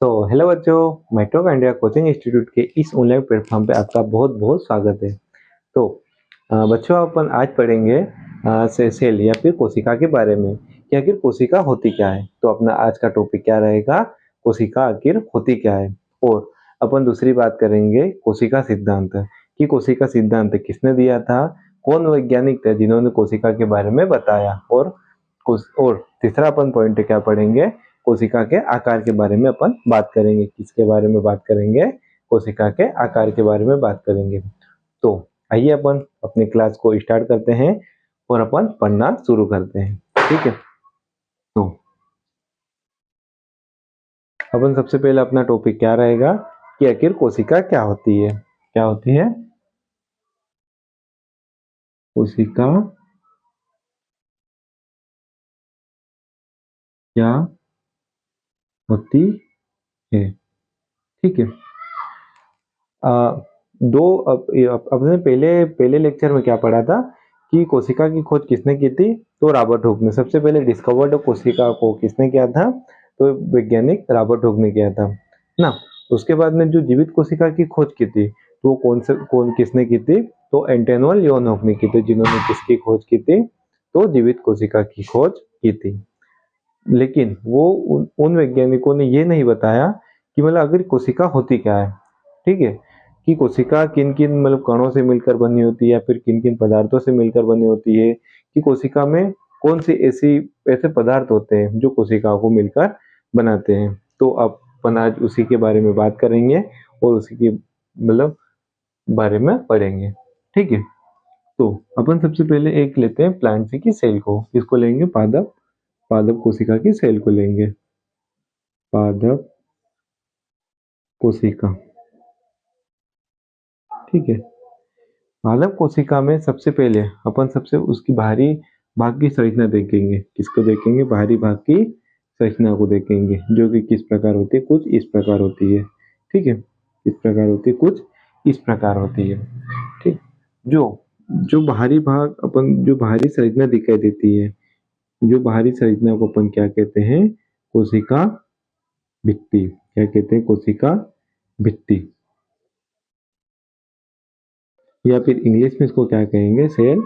तो हेलो बच्चों, mitochondria coaching institute के इस ऑनलाइन प्लेटफॉर्म पे आपका बहुत बहुत स्वागत है। तो बच्चों, अपन आज पढ़ेंगे सेल या फिर कोशिका के बारे में कि आखिर कोशिका होती क्या है। तो अपना आज का टॉपिक क्या रहेगा, कोशिका आखिर होती क्या है। और अपन दूसरी बात करेंगे कोशिका सिद्धांत कि कोशिका सिद्धांत किसने दिया था, कौन वैज्ञानिक थे जिन्होंने कोशिका के बारे में बताया। और तीसरा अपन पॉइंट क्या पढ़ेंगे, कोशिका के आकार के बारे में अपन बात करेंगे। किसके बारे में बात करेंगे, कोशिका के आकार के बारे में बात करेंगे। तो आइए अपन अपनी क्लास को स्टार्ट करते हैं और अपन पढ़ना शुरू करते हैं। ठीक है, तो अपन सबसे पहले अपना टॉपिक क्या रहेगा कि आखिर कोशिका क्या होती है। क्या होती है कोशिका, क्या होती है। ठीक है, अपने पहले पहले लेक्चर में क्या पढ़ा था कि कोशिका की खोज किसने की थी। तो रॉबर्ट हुक ने सबसे पहले डिस्कवर्ड कोशिका को किसने किया था, तो वैज्ञानिक रॉबर्ट हुक ने किया था ना। उसके बाद में जो जीवित कोशिका की खोज की थी तो वो कौन किसने की थी, तो एंटोइन लियोन हुक ने की थी, जिन्होंने किसकी खोज की थी, तो जीवित कोशिका की खोज की थी। लेकिन वो उन वैज्ञानिकों ने ये नहीं बताया कि मतलब अगर कोशिका होती क्या है। ठीक है, कि कोशिका किन किन मतलब कणों से मिलकर बनी होती है या फिर किन किन पदार्थों से मिलकर बनी होती है, कि कोशिका में कौन सी ऐसे पदार्थ होते हैं जो कोशिका को मिलकर बनाते हैं। तो अपन आज उसी के बारे में बात करेंगे और उसी के मतलब बारे में पढ़ेंगे। ठीक है, तो अपन सबसे पहले एक लेते हैं प्लांट की सेल को, इसको लेंगे पादप पादप कोशिका की सेल को लेंगे, पादप कोशिका। ठीक है, पादप कोशिका में सबसे पहले अपन सबसे उसकी बाहरी भाग की संरचना देखेंगे। किसको देखेंगे, बाहरी भाग की संरचना को देखेंगे, जो कि किस प्रकार होती है, कुछ इस प्रकार होती है। ठीक है, किस प्रकार होती है, कुछ इस प्रकार होती है। ठीक, जो जो बाहरी भाग अपन जो बाहरी संरचना दिखाई देती है, जो बाहरी संरचना को अपन क्या कहते हैं, कोशिका भित्ति। क्या कहते हैं, कोशिका भित्ति, या फिर इंग्लिश में इसको क्या कहेंगे, सेल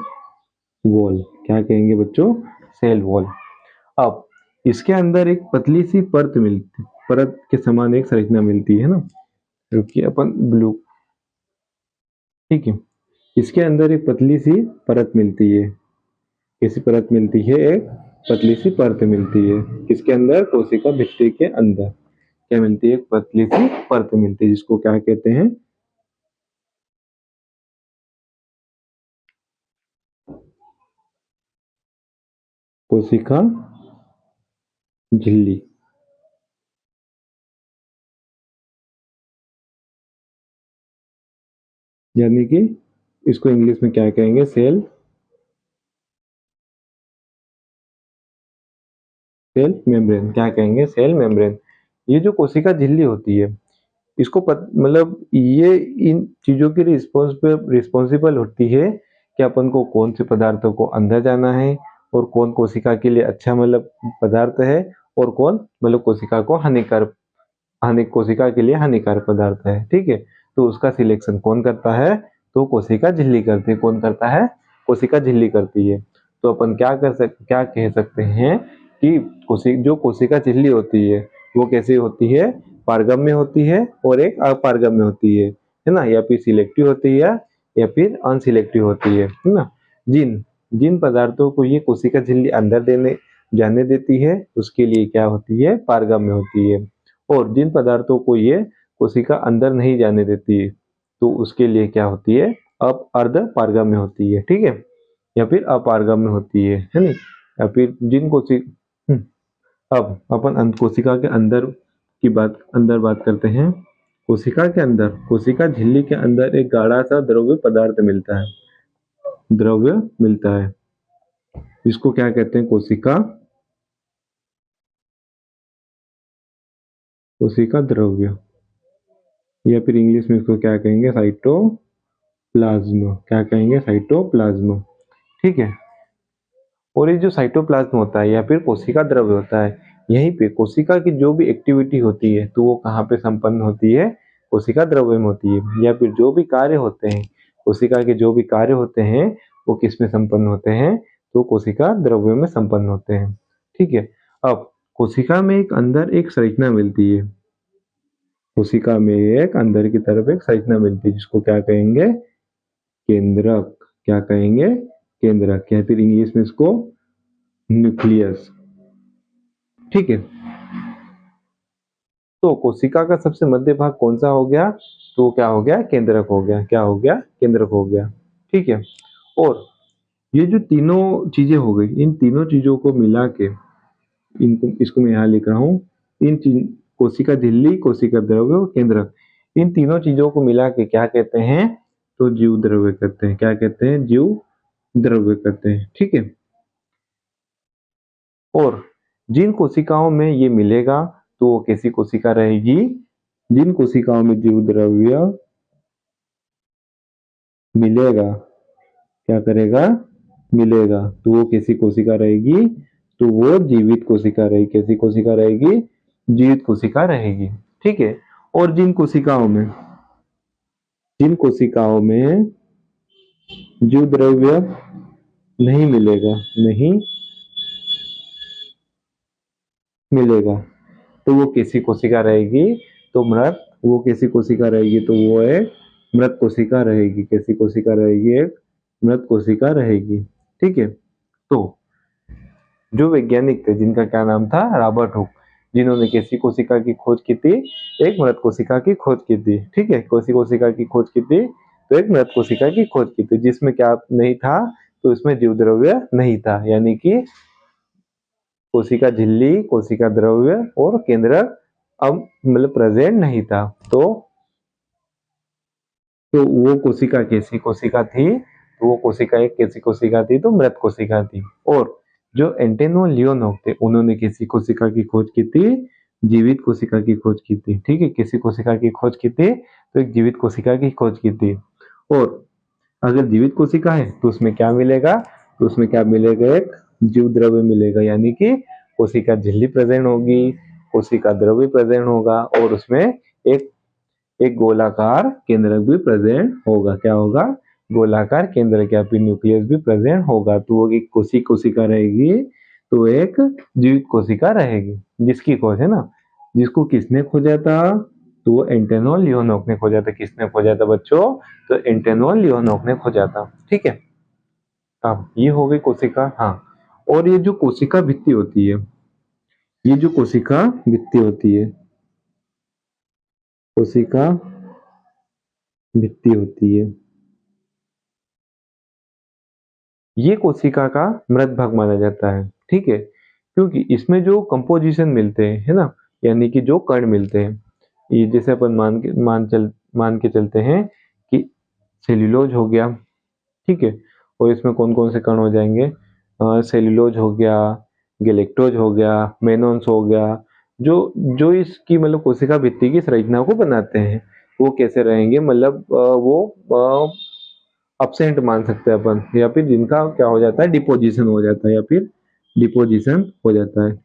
वॉल। क्या कहेंगे बच्चों, सेल वॉल। अब इसके अंदर एक पतली सी परत के समान एक संरचना मिलती है ना, रुकिए अपन ब्लू। ठीक है, इसके अंदर एक पतली सी परत मिलती है। कैसी परत मिलती है, एक पतली सी परत मिलती है। किसके अंदर, कोशिका भित्ति के अंदर क्या मिलती है, एक पतली सी परत मिलती है, जिसको क्या कहते हैं, कोशिका झिल्ली। यानी कि इसको इंग्लिश में क्या कहेंगे, सेल मेम्ब्रेन। क्या कहेंगे, सेल मेम्ब्रेन। ये जो कोशिका झिल्ली होती है, इसको मतलब ये इन चीजों की रिस्पॉन्सिबल होती है कि अपन को कौन से पदार्थों को अंदर जाना है और कौन कोशिका के लिए अच्छा मतलब पदार्थ है और कौन मतलब कोशिका को कोशिका के लिए हानिकारक पदार्थ है। ठीक है, तो उसका सिलेक्शन कौन करता है, तो कोशिका झिल्ली करती है। कौन करता है, कोशिका झिल्ली करती है। तो अपन क्या कह सकते हैं कि जो कोशिका झिल्ली होती है वो कैसी होती है, पारगम्य होती है और एक अपारगम्य होती है ना, या फिर सिलेक्टिव होती है या फिर अनसिलेक्टिव होती है ना। जिन जिन पदार्थों को ये कोशिका झिल्ली अंदर देने जाने देती है उसके लिए क्या होती है, पारगम्य होती है। और जिन पदार्थों को ये कोशिका अंदर नहीं जाने देती है तो उसके लिए क्या होती है, अप अर्ध पारगम्य होती है। ठीक है, या फिर अपारगम्य होती है नहीं, या फिर जिन कोशिका। अब अपन कोशिका के अंदर बात करते हैं। कोशिका के अंदर, कोशिका झिल्ली के अंदर एक गाढ़ा सा द्रव्य पदार्थ मिलता है, द्रव्य मिलता है। इसको क्या कहते हैं, कोशिका द्रव्य, या फिर इंग्लिश में इसको क्या कहेंगे, साइटोप्लाज्म। क्या कहेंगे, साइटोप्लाज्म। ठीक है, और ये जो साइटोप्लाज्म होता है या फिर कोशिका द्रव्य होता है, यहीं पे कोशिका की जो भी एक्टिविटी होती है तो वो कहाँ पे संपन्न होती है, कोशिका द्रव्य में होती है। या फिर जो भी कार्य होते हैं, कोशिका के जो भी कार्य होते हैं वो किस में संपन्न होते हैं, तो कोशिका द्रव्य में संपन्न होते हैं। ठीक है। अब कोशिका में एक अंदर एक संरचना मिलती है, कोशिका में एक अंदर की तरफ एक संरचना मिलती है जिसको क्या कहेंगे, केंद्रक। क्या कहेंगे, केंद्रक, या फिर इंग्लिश में इसको न्यूक्लियस। ठीक है। तो कोशिका का सबसे मध्य भाग कौन सा हो गया, तो क्या हो गया, केंद्रक हो गया। क्या हो गया, केंद्रक हो गया। ठीक है। और ये जो तीनों चीजें हो गई, इन तीनों चीजों को मिला के इनको, इसको मैं यहाँ लिख रहा हूँ, कोशिका झिल्ली, कोशिका द्रव्य और केंद्रक, इन तीनों चीजों को मिला के क्या कहते हैं, तो जीव द्रव्य कहते हैं। क्या कहते हैं, जीव द्रव्य कहते हैं। ठीक है। और जिन कोशिकाओं में ये मिलेगा तो वो कैसी कोशिका रहेगी, जिन कोशिकाओं में जीव द्रव्य मिलेगा, क्या करेगा, मिलेगा, तो वो कैसी कोशिका रहेगी, तो वो जीवित कोशिका रहेगी। कैसी कोशिका रहेगी, जीवित कोशिका रहेगी। ठीक है। और जिन कोशिकाओं में जीव द्रव्य नहीं मिलेगा, नहीं मिलेगा, तो वो कैसी कोशिका रहेगी, तो मृत। वो कैसी कोशिका रहेगी, तो वो एक मृत कोशिका रहेगी। कैसी कोशिका रहेगी, एक मृत कोशिका रहेगी। ठीक है। तो जो वैज्ञानिक थे जिनका क्या नाम था, रॉबर्ट हुक, जिन्होंने कैसी कोशिका की खोज की थी, एक मृत कोशिका की खोज की थी। ठीक है। कैसी कोशिका की खोज की थी, तो एक मृत कोशिका की खोज की थी, जिसमें क्या नहीं था, तो इसमें जीव द्रव्य नहीं था, यानी कि कोशिका झिल्ली, कोशिका द्रव्य और केंद्रक अब मतलब प्रेजेंट नहीं था। तो वो कोशिका कैसी कोशिका थी, तो वो कोशिका एक कैसी कोशिका थी, तो मृत कोशिका थी। और जो एंटेनो लियोनोव थे, उन्होंने कैसी कोशिका की खोज की थी, जीवित कोशिका की खोज की थी। ठीक है। कैसी कोशिका की खोज की थी, तो एक जीवित कोशिका की खोज की थी। और अगर जीवित कोशिका है तो उसमें क्या मिलेगा, तो उसमें क्या मिलेगा, एक जीव द्रव्य मिलेगा, यानी कि कोशिका झिल्ली प्रेजेंट होगी, कोशिका द्रव्य प्रेजेंट होगा, और उसमें एक एक गोलाकार केंद्रक भी प्रेजेंट होगा। क्या होगा, गोलाकार केंद्रक या फिर न्यूक्लियस भी प्रेजेंट होगा। तो वो एक कोशिका रहेगी, तो एक जीवित कोशिका रहेगी, जिसकी खोज है ना, जिसको किसने खोजा था, तो वो एंटेनो लियोनोव ने खोजा था। किसने खोजा था बच्चों, तो एंटेनो लियोनोव ने खोजा था। ठीक है। अब ये हो गई कोशिका। हाँ। और ये जो कोशिका भित्ति होती है, ये जो कोशिका भित्ति होती है, कोशिका भित्ति होती है, ये कोशिका का मृत भाग माना जाता है। ठीक है। क्योंकि इसमें जो कंपोजिशन मिलते हैं, है ना, यानी कि जो कण मिलते हैं, ये जैसे अपन मान के चलते हैं कि सेल्यूलोज हो गया। ठीक है। और इसमें कौन कौन से कण हो जाएंगे, सेल्यूलोज हो गया, गैलेक्टोज हो गया, मेनोन्स हो गया, जो जो इसकी मतलब कोशिका भित्ति की संरचना को बनाते हैं, वो कैसे रहेंगे, मतलब वो अपसेंट मान सकते हैं अपन, या फिर जिनका क्या हो जाता है, डिपोजिशन हो जाता है, या फिर डिपोजिशन हो जाता है,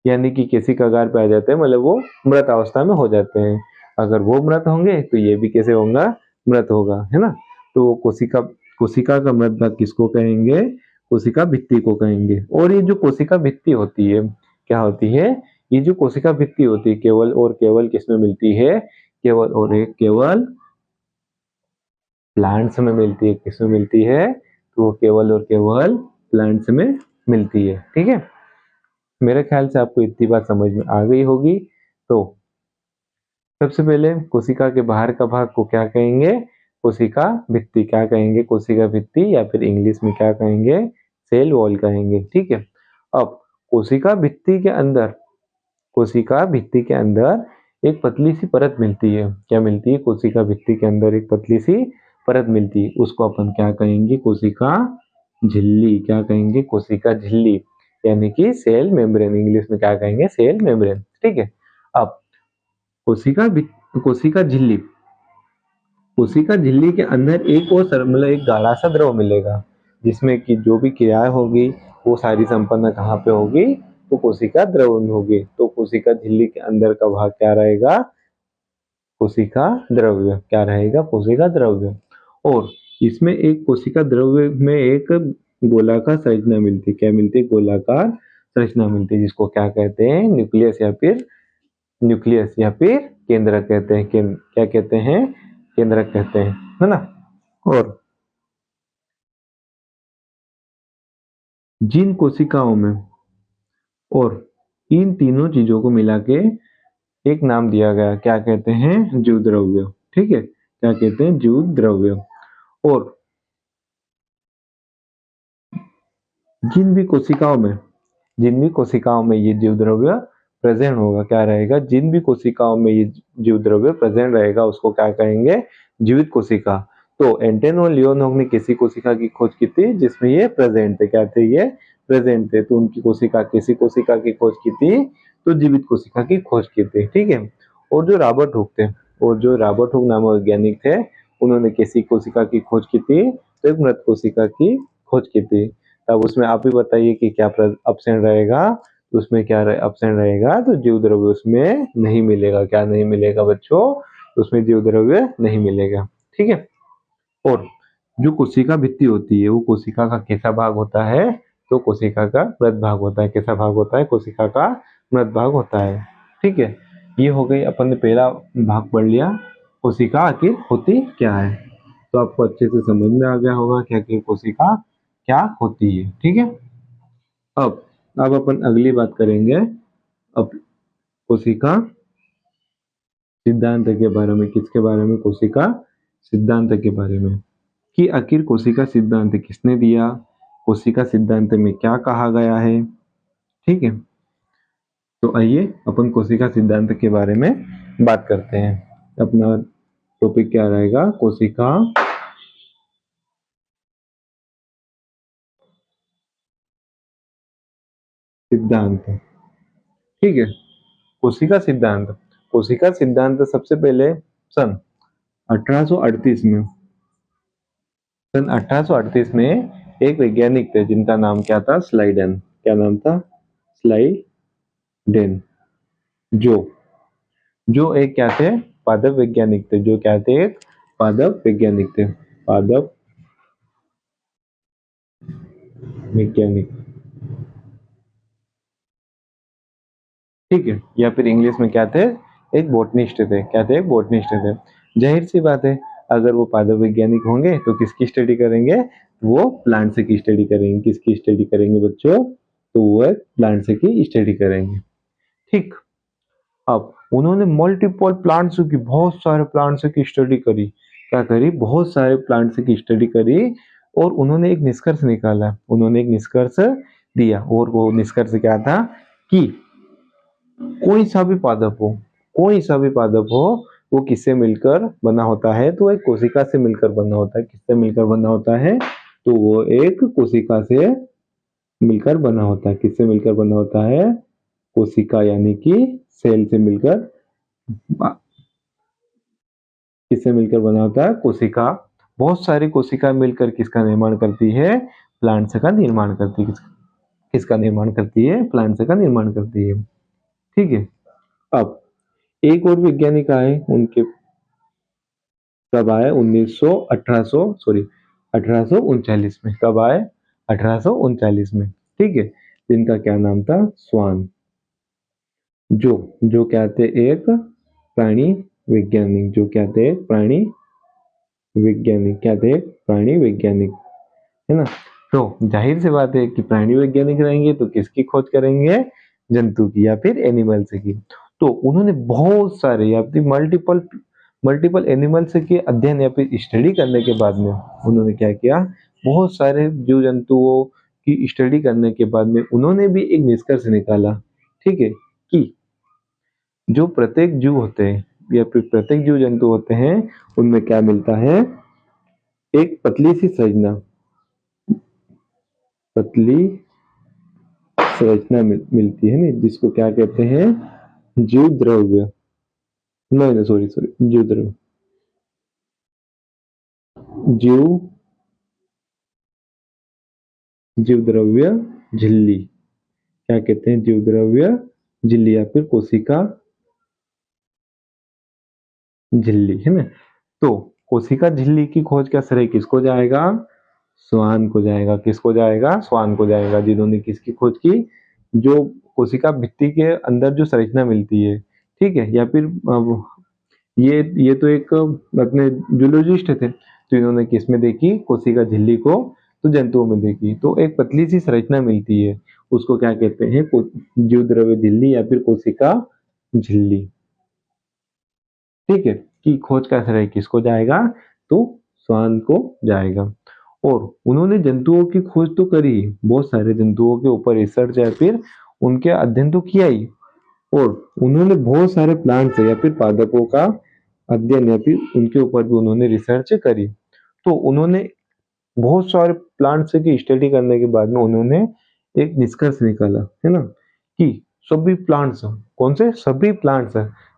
यानी कि किसी कगार पे आ जाते हैं, मतलब वो मृत अवस्था में हो जाते हैं। अगर वो मृत होंगे तो ये भी कैसे होगा, मृत होगा, है ना। तो कोशिका कोशिका का मृत भाग किसको कहेंगे, कोशिका भित्ति को कहेंगे। और ये जो कोशिका भित्ति होती है, क्या होती है, ये जो कोशिका भित्ति होती है केवल और केवल किसमें मिलती है, केवल प्लांट्स में मिलती है। किसमें मिलती है, तो वो केवल और केवल प्लांट्स में मिलती है। ठीक है। मेरे ख्याल से आपको इतनी बात समझ में आ गई होगी। तो सबसे पहले कोशिका के बाहर का भाग को क्या कहेंगे, कोशिका भित्ति। क्या कहेंगे, कोशिका भित्ति, या फिर इंग्लिश में क्या कहेंगे, सेल वॉल कहेंगे। ठीक है। अब कोशिका भित्ति के अंदर, कोशिका भित्ति के अंदर एक पतली सी परत मिलती है। क्या मिलती है, कोशिका भित्ति के अंदर एक पतली सी परत मिलती है, उसको अपन क्या कहेंगे, कोशिका झिल्ली। क्या कहेंगे, कोशिका झिल्ली, यानी कि सेल मेम्ब्रेन। इंग्लिश में क्या कहेंगे, सेल मेम्ब्रेन। ठीक है। अब कोशिका झिल्ली, कोशिका झिल्ली के अंदर एक और मतलब एक गाढ़ा सा द्रव मिलेगा। जिसमें कि जो भी क्रियाएं होगी वो सारी संपन्न कहाँ पे होगी, तो कोशिका द्रव्य में होगी। तो कोशिका झिल्ली के अंदर का भाग क्या रहेगा, कोशिका द्रव्य क्या रहेगा, कोशिका द्रव्य। और इसमें एक कोशिका द्रव्य में एक गोलाकार संरचना मिलती है, क्या मिलती है, गोलाकार संरचना मिलती है, जिसको क्या कहते हैं, न्यूक्लियस या फिर केंद्रक कहते हैं, क्या कहते हैं, केंद्रक कहते हैं, है ना। और जिन कोशिकाओं में, और इन तीनों चीजों को मिला के एक नाम दिया गया, क्या कहते हैं, जीव द्रव्य। ठीक है, क्या कहते हैं, जीव द्रव्य। और जिन भी कोशिकाओं में ये जीव द्रव्य प्रेजेंट होगा, क्या रहेगा, जिन भी कोशिकाओं में ये जीव द्रव्य प्रेजेंट रहेगा उसको क्या कहेंगे, जीवित कोशिका। तो एंटन और लियोनोव ने किसी कोशिका की खोज की थी जिसमें ये प्रेजेंट थे, क्या थे, ये प्रेजेंट थे। तो उनकी कोशिका, किसी कोशिका की खोज की थी, तो जीवित कोशिका की खोज की थी। ठीक है। और जो रॉबर्ट हुक थे, और जो रॉबर्ट हुक नामक वैज्ञानिक थे, उन्होंने किसी कोशिका की खोज की थी, तो एक मृत कोशिका की खोज की थी। तब उसमें आप भी बताइए कि क्या ऑप्शन रहेगा, तो उसमें क्या ऑप्शन रहेगा, तो जीव द्रव्य उसमें नहीं मिलेगा। क्या नहीं मिलेगा बच्चों, उसमें जीव द्रव्य नहीं मिलेगा। ठीक है। और जो कोशिका भित्ति होती है वो कोशिका का कैसा भाग होता है, तो कोशिका का मृत भाग होता है। कैसा भाग होता है, कोशिका का मृत भाग होता है। ठीक है, ये हो गई, अपन ने पहला भाग पढ़ लिया, कोशिका आखिर होती क्या है। तो आपको अच्छे से समझ में आ गया होगा कि आखिर कोशिका क्या होती है। ठीक है। अब अपन अगली बात करेंगे, अब कोशिका सिद्धांत के बारे में। किसके बारे में, कोशिका सिद्धांत के बारे में, कि आखिर कोशिका सिद्धांत किसने दिया, कोशिका सिद्धांत में क्या कहा गया है। ठीक है। तो आइए अपन कोशिका सिद्धांत के बारे में बात करते हैं। अपना टॉपिक क्या रहेगा, कोशिका सिद्धांत। ठीक है। कोशिका सिद्धांत सबसे पहले सन 1838 में, सन 1838 में एक वैज्ञानिक थे जिनका नाम क्या था, स्लाइडन। क्या नाम था, स्लाइडेन। जो जो एक क्या थे, पादप वैज्ञानिक थे। जो क्या थे, एक पादप वैज्ञानिक थे, पादप वैज्ञानिक। ठीक है, या फिर इंग्लिश में क्या थे, एक बोटनिस्ट थे। क्या थे, एक बोटनिस्ट थे। जाहिर सी बात है, अगर वो पादप वैज्ञानिक होंगे तो किसकी स्टडी करेंगे, वो प्लांट्स की स्टडी करेंगे। किसकी स्टडी करेंगे बच्चों, तो वो प्लांट्स की स्टडी करेंगे। ठीक। अब उन्होंने मल्टीपल प्लांट्स की, बहुत सारे प्लांट्स की स्टडी करी। क्या करी, बहुत सारे प्लांट्स की स्टडी करी, और उन्होंने एक निष्कर्ष निकाला, उन्होंने एक निष्कर्ष दिया। और वो निष्कर्ष क्या था, कि कोई सा भी पादप हो, कोई सा भी पादप हो, वो किससे मिलकर बना होता है, तो एक कोशिका से मिलकर बना होता है। किससे मिलकर बना होता है, तो वो एक कोशिका से मिलकर बना होता है। किससे मिलकर बना होता है, कोशिका यानी कि सेल से मिलकर, किससे मिलकर बना होता है, कोशिका। बहुत सारी कोशिका मिलकर किसका निर्माण करती है, प्लांट्स का निर्माण करती है। किसका निर्माण करती है, प्लांट्स का निर्माण करती है। ठीक है। अब एक और वैज्ञानिक आए, उनके कब आए, 1839 में। कब आए, 1839 में। ठीक है। जिनका क्या नाम था, स्वान। जो जो क्या थे, एक प्राणी वैज्ञानिक। जो क्या थे, प्राणी वैज्ञानिक। क्या थे, प्राणी वैज्ञानिक, है ना। तो जाहिर सी बात है कि प्राणी वैज्ञानिक रहेंगे तो किसकी खोज करेंगे, जंतु की या फिर एनिमल्स की। तो उन्होंने बहुत सारे या फिर मल्टीपल मल्टीपल एनिमल्स के अध्ययन या फिर स्टडी करने के बाद में उन्होंने क्या किया, बहुत सारे जीव जंतुओं की स्टडी करने के बाद में उन्होंने भी एक निष्कर्ष निकाला। ठीक है, कि जो प्रत्येक जीव होते हैं या फिर प्रत्येक जीव जंतु होते हैं, उनमें क्या मिलता है, एक पतली सी संरचना, पतली संरचना मिलती है ना, जिसको क्या कहते हैं, जीव द्रव्य। नहीं नहीं, सॉरी सॉरी, जीव द्रव्य, जीव जीवद्रव्य झिल्ली, क्या कहते हैं, जीवद्रव्य झिल्ली या फिर कोशिका झिल्ली, है ना। तो कोशिका झिल्ली की खोज का श्रेय किसको जाएगा, स्वान को जाएगा। किसको जाएगा, स्वान को जाएगा, जिन्होंने किसकी खोज की, जो कोशिका भित्ति के अंदर जो संरचना मिलती है, ठीक है, या फिर ये तो एक अपने जूलॉजिस्ट थे, तो इन्होंने किस में देखी, कोशिका झिल्ली को तो जंतुओं में देखी। तो एक पतली सी संरचना मिलती है, उसको क्या कहते हैं, जीवद्रव्य झिल्ली या फिर कोशिका झिल्ली, ठीक है। कि खोज का श्रेय किसको जाएगा, तो स्वान को जाएगा। और उन्होंने जंतुओं की खोज तो करी, बहुत सारे जंतुओं के ऊपर रिसर्च या फिर उनके अध्ययन तो किया ही, और उन्होंने बहुत सारे प्लांट्स या फिर पादपों का अध्ययन या फिर उनके ऊपर भी उन्होंने रिसर्च करी। तो उन्होंने बहुत सारे प्लांट्स की स्टडी करने के बाद में उन्होंने एक निष्कर्ष निकाला, है ना, कि सभी प्लांट्स, कौन से, सभी प्लांट्स,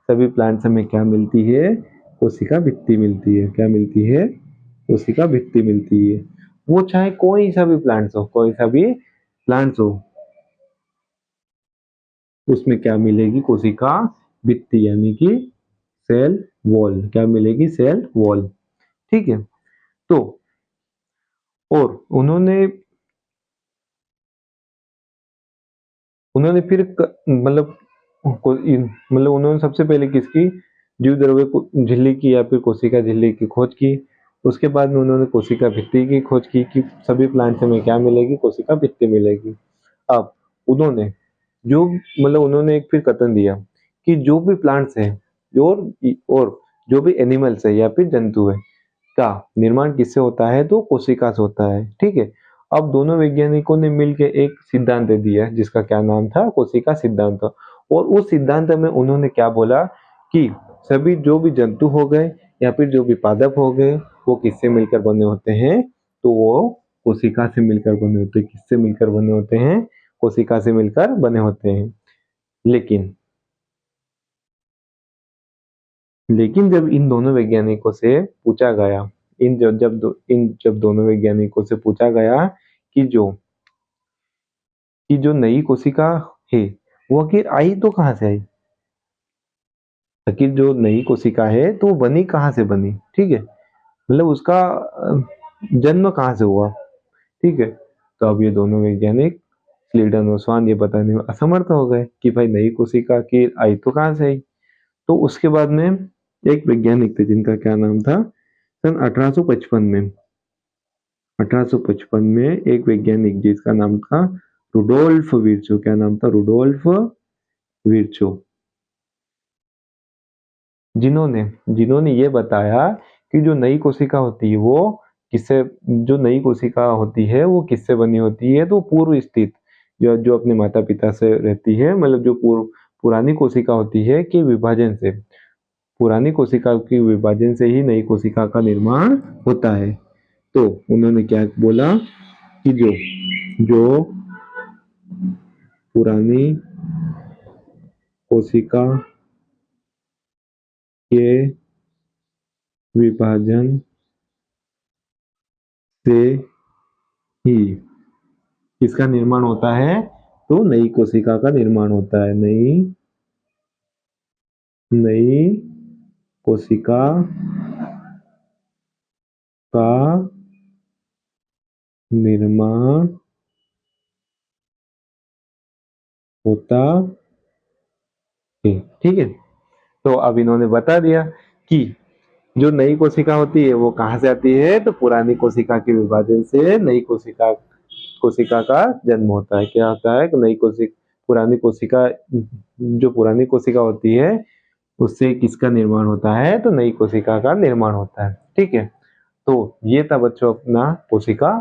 सभी प्लांट्स में क्या मिलती है, कोशिका भित्ति मिलती है। क्या मिलती है, कोशिका भित्ति मिलती है। वो चाहे कोई सा भी प्लांट्स हो, कोई सा भी प्लांट्स हो, उसमें क्या मिलेगी, कोशिका भित्ति, यानी कि सेल वॉल। क्या मिलेगी, सेल वॉल, ठीक है। तो और उन्होंने उन्होंने फिर मतलब मतलब उन्होंने सबसे पहले किसकी, जीव द्रव्य झिल्ली की या फिर कोशिका झिल्ली की खोज की। उसके बाद में उन्होंने कोशिका भित्ति की खोज की कि सभी प्लांट्स में क्या मिलेगी, कोशिका भित्ति मिलेगी। अब उन्होंने जो मतलब उन्होंने एक फिर कथन दिया कि जो भी प्लांट्स हैं और और जो भी एनिमल्स है या फिर जंतु है का निर्माण किससे होता है, तो कोशिका से होता है, ठीक है। अब दोनों वैज्ञानिकों ने मिलकर एक सिद्धांत दिया जिसका क्या नाम था, कोशिका सिद्धांत। और उस सिद्धांत में उन्होंने क्या बोला कि सभी जो भी जंतु हो गए या फिर जो भी पादप हो गए, वो किससे मिलकर बने होते हैं, तो वो कोशिका से मिलकर बने होते हैं। किससे मिलकर बने होते हैं, कोशिका से मिलकर बने होते हैं। लेकिन लेकिन जब इन दोनों वैज्ञानिकों से पूछा गया, जब दोनों वैज्ञानिकों से पूछा गया कि जो नई कोशिका है वो आखिर आई तो कहाँ से आई, आखिर जो नई कोशिका है तो वो बनी कहाँ से बनी, ठीक है, मतलब उसका जन्म कहाँ से हुआ, ठीक है। तो अब ये दोनों वैज्ञानिक स्लीडन और स्वान ये बताने में असमर्थ हो गए कि भाई नई कोशिका की आई तो कहाँ से आई। तो उसके बाद में एक वैज्ञानिक थे जिनका क्या नाम था, सन 1855 में 1855 में एक वैज्ञानिक जिसका नाम था रुडोल्फ विर्चो। क्या नाम था, रुडोल्फ विर्चो, जिन्होंने जिन्होंने ये बताया कि जो नई कोशिका होती है वो किससे, जो नई कोशिका होती है वो किससे बनी होती है, तो पूर्व स्थित जो जो अपने माता पिता से रहती है, मतलब जो पुरानी कोशिका होती है कि विभाजन से, पुरानी कोशिका के विभाजन से ही नई कोशिका का निर्माण होता है। तो उन्होंने क्या बोला कि जो जो पुरानी कोशिका के विभाजन से ही किसका निर्माण होता है, तो नई कोशिका का निर्माण होता है। नई नई कोशिका का निर्माण होता है, ठीक है। तो अब इन्होंने बता दिया कि जो नई कोशिका होती है वो कहाँ से आती है, तो पुरानी कोशिका के विभाजन से नई कोशिका कोशिका का जन्म होता है। क्या होता है, नई कोशिका, पुरानी कोशिका, जो पुरानी कोशिका होती है उससे किसका निर्माण होता है, तो नई कोशिका का निर्माण होता है, ठीक है। तो ये था बच्चों अपना कोशिका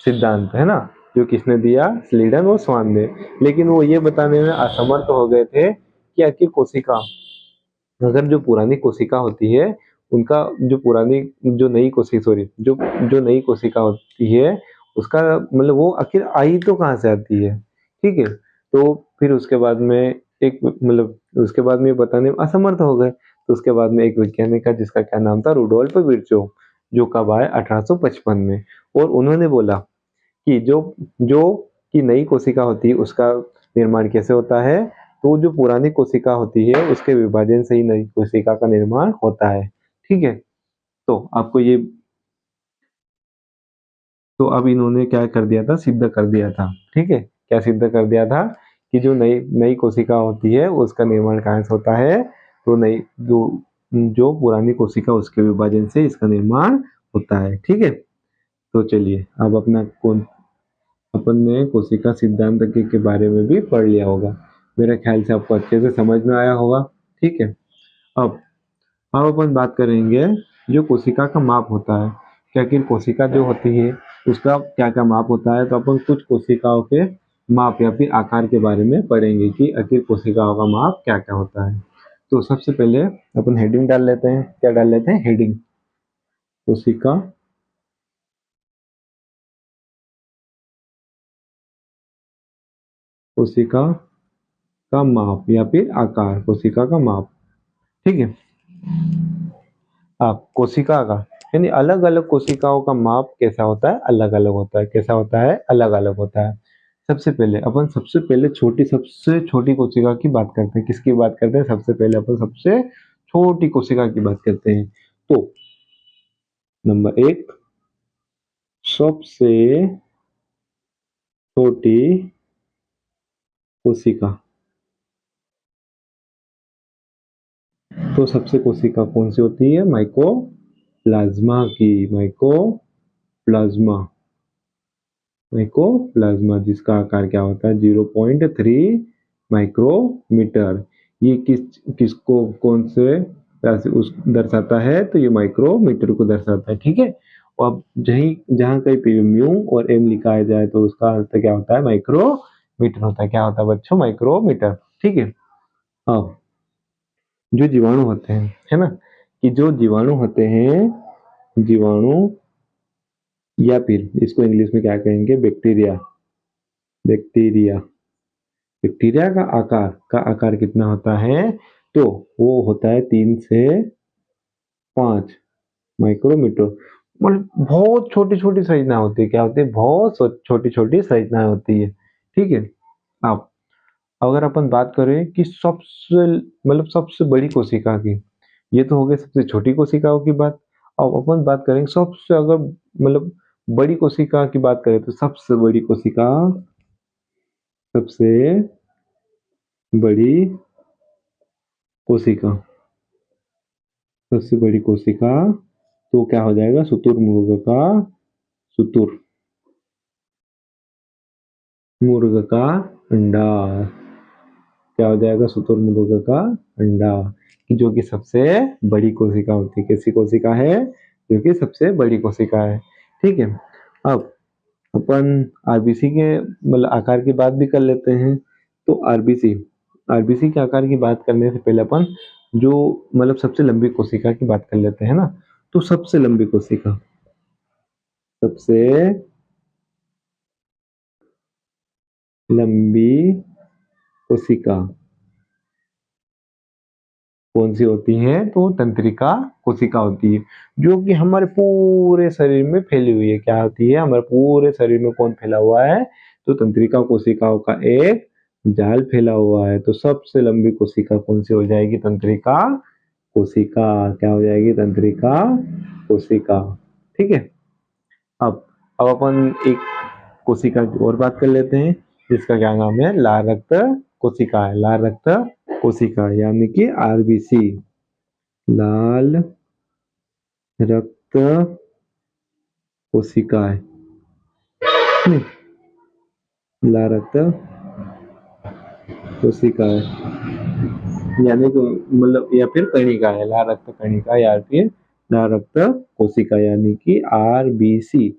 सिद्धांत, है ना, जो किसने दिया, स्लीडन और स्वान ने। लेकिन वो ये बताने में असमर्थ हो गए थे कि आखिर कोशिका, अगर जो पुरानी कोशिका होती है उनका, जो पुरानी, जो नई कोशिका, सॉरी, जो जो नई कोशिका होती है उसका मतलब वो आखिर आई तो कहाँ से आती है, ठीक है। तो फिर उसके बाद में एक मतलब उसके बाद में ये बताने में असमर्थ हो गए। तो उसके बाद में एक वैज्ञानिक का जिसका क्या नाम था, रुडोल्फ विर्चो, जो कब आए 1855 में। और उन्होंने बोला कि जो जो कि नई कोशिका होती है उसका निर्माण कैसे होता है, तो जो पुरानी कोशिका होती है उसके विभाजन से ही नई कोशिका का निर्माण होता है। ठीक है, तो आपको ये, तो अब इन्होंने क्या कर दिया था, सिद्ध कर दिया था। ठीक है, क्या सिद्ध कर दिया था कि जो नई नई कोशिका होती है उसका निर्माण कहाँ से होता है, तो नई जो जो पुरानी कोशिका उसके विभाजन से इसका निर्माण होता है। ठीक है, तो चलिए अब अपना कौन अपन ने कोशिका सिद्धांत के बारे में भी पढ़ लिया होगा। मेरे ख्याल से आपको अच्छे से समझ में आया होगा। ठीक है, अब अब अपन बात करेंगे जो कोशिका का माप होता है, कि आखिर कोशिका जो होती है उसका क्या क्या माप होता है। तो अपन कुछ कोशिकाओं के माप या फिर आकार के बारे में पढ़ेंगे कि आखिर कोशिकाओं का माप क्या क्या होता है। तो सबसे पहले अपन हेडिंग डाल लेते हैं, क्या डाल लेते हैं, हेडिंग। कोशिका कोशिका का माप या फिर आकार, कोशिका का माप। ठीक है, आप कोशिका का यानी अलग अलग कोशिकाओं का माप कैसा होता है, अलग अलग होता है। कैसा होता है, अलग अलग होता है। सबसे पहले सबसे छोटी कोशिका की बात करते हैं। किसकी बात करते हैं, सबसे पहले अपन सबसे छोटी कोशिका की बात करते हैं। तो नंबर एक, सबसे छोटी कोशिका। तो सबसे कोशिका कौन सी होती है, माइकोप्लाज्मा की, माइकोप्लाज्मा, माइकोप्लाज्मा जिसका आकार क्या होता है, 0.3 माइक्रोमीटर। ये किसको कौन से उस दर्शाता है, तो ये माइक्रोमीटर को दर्शाता है। ठीक है, और अब जहाँ कहीं पे म्यू और एम लिखा जाए तो उसका अर्थ क्या होता है, माइक्रोमीटर होता है। क्या होता है बच्चों, माइक्रोमीटर। ठीक है, अब जो जीवाणु होते हैं, है ना, कि जो जीवाणु होते हैं, जीवाणु या फिर इसको इंग्लिश में क्या कहेंगे, बैक्टीरिया। बैक्टीरिया बैक्टीरिया का आकार कितना होता है, तो वो होता है 3 से 5 माइक्रोमीटर। मतलब बहुत छोटी छोटी संरचना होती है। क्या होती है, बहुत छोटी छोटी संरचनाएं होती है। ठीक है, अब अगर अपन बात करें कि सबसे बड़ी कोशिका की, ये तो हो गई सबसे छोटी कोशिकाओं की बात। अब अपन बात करेंगे सबसे, अगर बड़ी कोशिका की बात करें तो सबसे बड़ी कोशिका सबसे बड़ी कोशिका तो क्या हो जाएगा, शुतुर मुर्ग का अंडा। क्या हो जाएगा, शुतुर मुर्ग का अंडा, जो कि सबसे बड़ी कोशिका होती है। कैसी कोशिका है, जो कि सबसे बड़ी कोशिका है। ठीक है, अब अपन आरबीसी के आकार की बात भी कर लेते हैं। तो आरबीसी आरबीसी के आकार की बात करने से पहले अपन जो सबसे लंबी कोशिका की बात कर लेते हैं ना। तो सबसे लंबी कोशिका कौन सी होती है, तो तंत्रिका कोशिका होती है, जो कि हमारे पूरे शरीर में फैली हुई है। क्या होती है, हमारे पूरे शरीर में कौन फैला हुआ है, तो तंत्रिका कोशिकाओं का एक जाल फैला हुआ है। तो सबसे लंबी कोशिका कौन सी हो जाएगी, तंत्रिका कोशिका। क्या हो जाएगी, तंत्रिका कोशिका। ठीक है, अब अपन एक कोशिका की और बात कर लेते हैं, जिसका क्या नाम है, लाल रक्त कोशिका है। लाल रक्त कोशिका यानी कि आरबीसी, लाल रक्त कोशिका है। लाल रक्त कोशिका है यानी कि या फिर कणिका है, लाल रक्त कणिका या फिर लाल रक्त कोशिका यानी कि आरबीसी,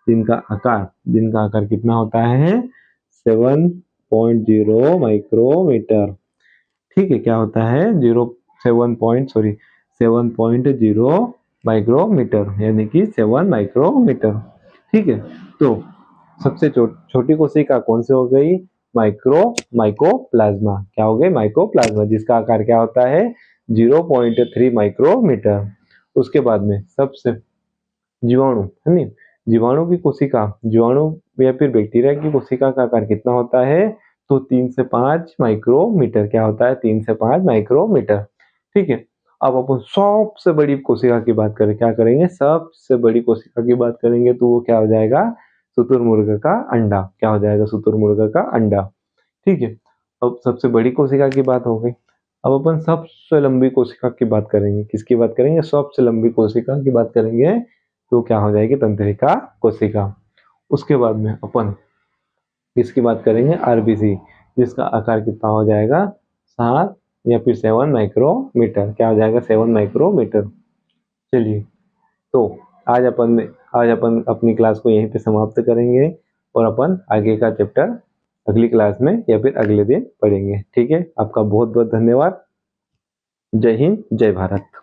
जिनका आकार कितना होता है, 7.0 माइक्रोमीटर। ठीक है, क्या होता है, 7.0 माइक्रोमीटर यानी कि 7 माइक्रोमीटर। ठीक है, तो सबसे छोटी कोशिका कौन सी हो गई, माइकोप्लाज्मा। क्या हो गई, माइकोप्लाज्मा, जिसका आकार क्या होता है, 0.3 माइक्रोमीटर। उसके बाद में सबसे जीवाणु है नी, जीवाणु की कोशिका, जीवाणु या फिर बैक्टीरिया की कोशिका का आकार कितना होता है? तो 3 से 5 माइक्रोमीटर। क्या होता है? 3 से 5 माइक्रोमीटर। ठीक है। अब अपन सबसे बड़ी कोशिका की बात करें, क्या करेंगे? सबसे बड़ी कोशिका की बात करेंगे तो वो क्या हो जाएगा? शुतुरमुर्ग का अंडा। क्या हो जाएगा? शुतुरमुर्ग का अंडा। ठीक है। अब सबसे बड़ी कोशिका की बात हो गई। अब अपन सबसे लंबी कोशिका की बात करेंगे। किसकी बात करेंगे? सबसे लंबी कोशिका की बात करेंगे तो क्या हो जाएगी? तंत्रिका कोशिका। उसके बाद में अपन किसकी बात करेंगे? आरबीसी, जिसका आकार कितना हो जाएगा? 7 या फिर 7 माइक्रोमीटर। क्या हो जाएगा? 7 माइक्रोमीटर। चलिए, तो आज अपन अपनी क्लास को यहीं पे समाप्त करेंगे और अपन आगे का चैप्टर अगली क्लास में या फिर अगले दिन पढ़ेंगे। ठीक है। आपका बहुत बहुत धन्यवाद। जय हिंद, जय भारत।